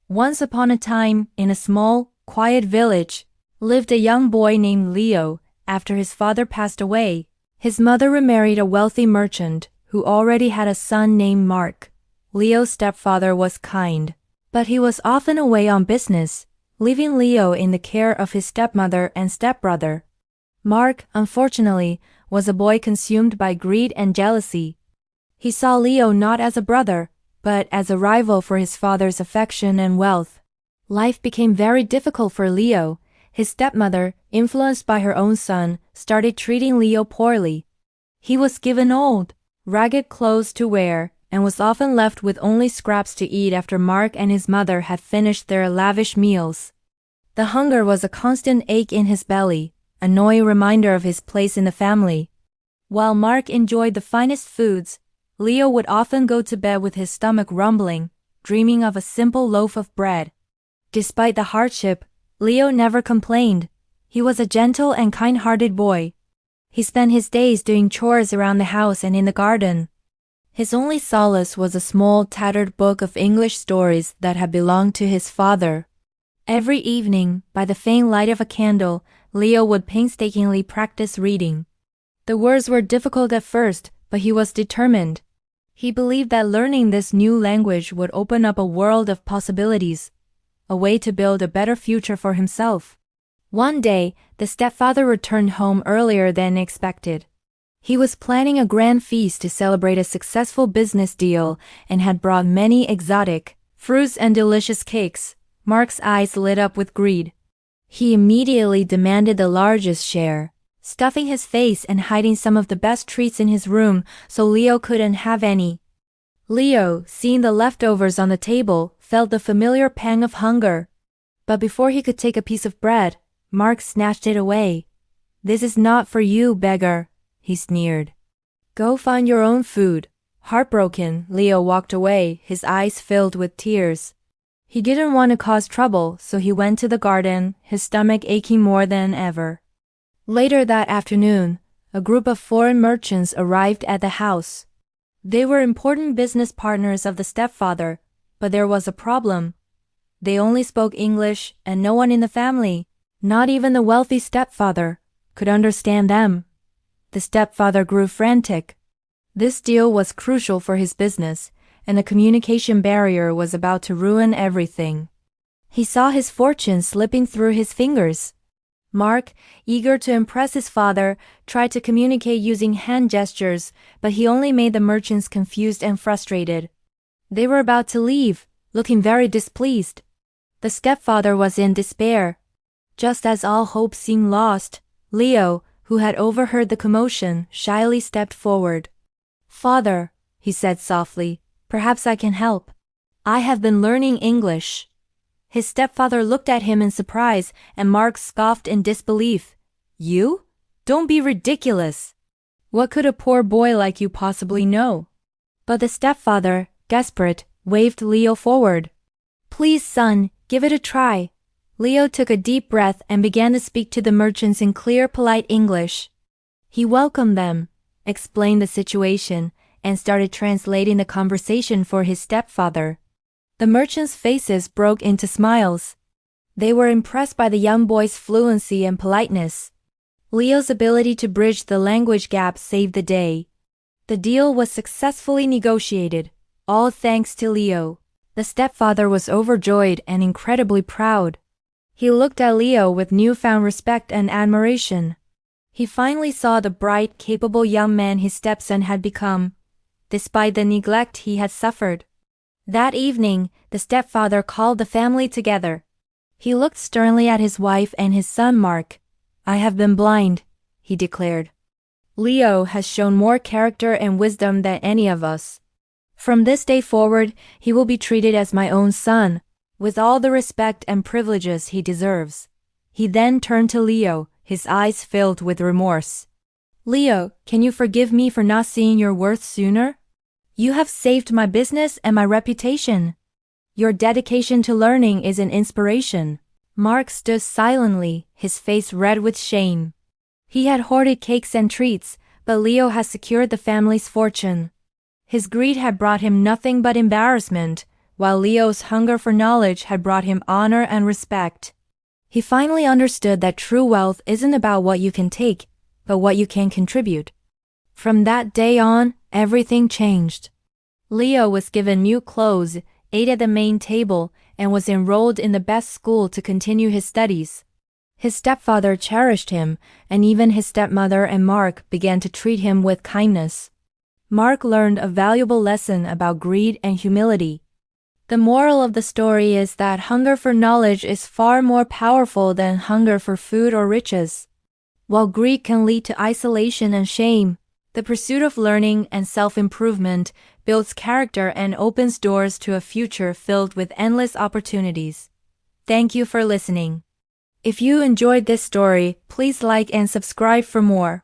Once upon a time, in a small, quiet village, lived a young boy named Leo. After his father passed away, his mother remarried a wealthy merchant who already had a son named Mark. Leo's stepfather was kind, but he was often away on business, leaving Leo in the care of his stepmother and stepbrother. Mark, unfortunately, was a boy consumed by greed and jealousy. He saw Leo not as a brother, but as a rival for his father's affection and wealth. Life became very difficult for Leo. His stepmother, influenced by her own son, started treating Leo poorly. He was given old, ragged clothes to wear, and was often left with only scraps to eat after Mark and his mother had finished their lavish meals. The hunger was a constant ache in his belly, a annoying reminder of his place in the family. While Mark enjoyed the finest foods, Leo would often go to bed with his stomach rumbling, dreaming of a simple loaf of bread. Despite the hardship, Leo never complained. He was a gentle and kind-hearted boy. He spent his days doing chores around the house and in the garden. His only solace was a small, tattered book of English stories that had belonged to his father. Every evening, by the faint light of a candle, Leo would painstakingly practice reading. The words were difficult at first, but he was determined. He believed that learning this new language would open up a world of possibilities, a way to build a better future for himself. One day, the stepfather returned home earlier than expected. He was planning a grand feast to celebrate a successful business deal and had brought many exotic fruits and delicious cakes. Mark's eyes lit up with greed. He immediately demanded the largest share, stuffing his face and hiding some of the best treats in his room so Leo couldn't have any. Leo, seeing the leftovers on the table, felt the familiar pang of hunger. But before he could take a piece of bread, Mark snatched it away. "This is not for you, beggar," he sneered. "Go find your own food." Heartbroken, Leo walked away, his eyes filled with tears. He didn't want to cause trouble, so he went to the garden, his stomach aching more than ever. Later that afternoon, a group of foreign merchants arrived at the house. They were important business partners of the stepfather, but there was a problem. They only spoke English, and no one in the family, not even the wealthy stepfather, could understand them. The stepfather grew frantic. This deal was crucial for his business, and the communication barrier was about to ruin everything. He saw his fortune slipping through his fingers. Mark, eager to impress his father, tried to communicate using hand gestures, but he only made the merchants confused and frustrated. They were about to leave, looking very displeased. The stepfather was in despair. Just as all hope seemed lost, Leo, who had overheard the commotion, shyly stepped forward. "Father," he said softly, "perhaps I can help. I have been learning English." His stepfather looked at him in surprise, and Mark scoffed in disbelief. "You? Don't be ridiculous. What could a poor boy like you possibly know?" But the stepfather, desperate, waved Leo forward. "Please, son, give it a try." Leo took a deep breath and began to speak to the merchants in clear, polite English. He welcomed them, explained the situation, and started translating the conversation for his stepfather. The merchants' faces broke into smiles. They were impressed by the young boy's fluency and politeness. Leo's ability to bridge the language gap saved the day. The deal was successfully negotiated, all thanks to Leo. The stepfather was overjoyed and incredibly proud. He looked at Leo with newfound respect and admiration. He finally saw the bright, capable young man his stepson had become, despite the neglect he had suffered. That evening, the stepfather called the family together. He looked sternly at his wife and his son Mark. "I have been blind," he declared. "Leo has shown more character and wisdom than any of us. From this day forward, he will be treated as my own son, with all the respect and privileges he deserves." He then turned to Leo, his eyes filled with remorse. "Leo, can you forgive me for not seeing your worth sooner? You have saved my business and my reputation. Your dedication to learning is an inspiration." Mark stood silently, his face red with shame. He had hoarded cakes and treats, but Leo had secured the family's fortune. His greed had brought him nothing but embarrassment, while Leo's hunger for knowledge had brought him honor and respect. He finally understood that true wealth isn't about what you can take, but what you can contribute. From that day on, everything changed. Leo was given new clothes, ate at the main table, and was enrolled in the best school to continue his studies. His stepfather cherished him, and even his stepmother and Mark began to treat him with kindness. Mark learned a valuable lesson about greed and humility. The moral of the story is that hunger for knowledge is far more powerful than hunger for food or riches. While greed can lead to isolation and shame, the pursuit of learning and self-improvement builds character and opens doors to a future filled with endless opportunities. Thank you for listening. If you enjoyed this story, please like and subscribe for more.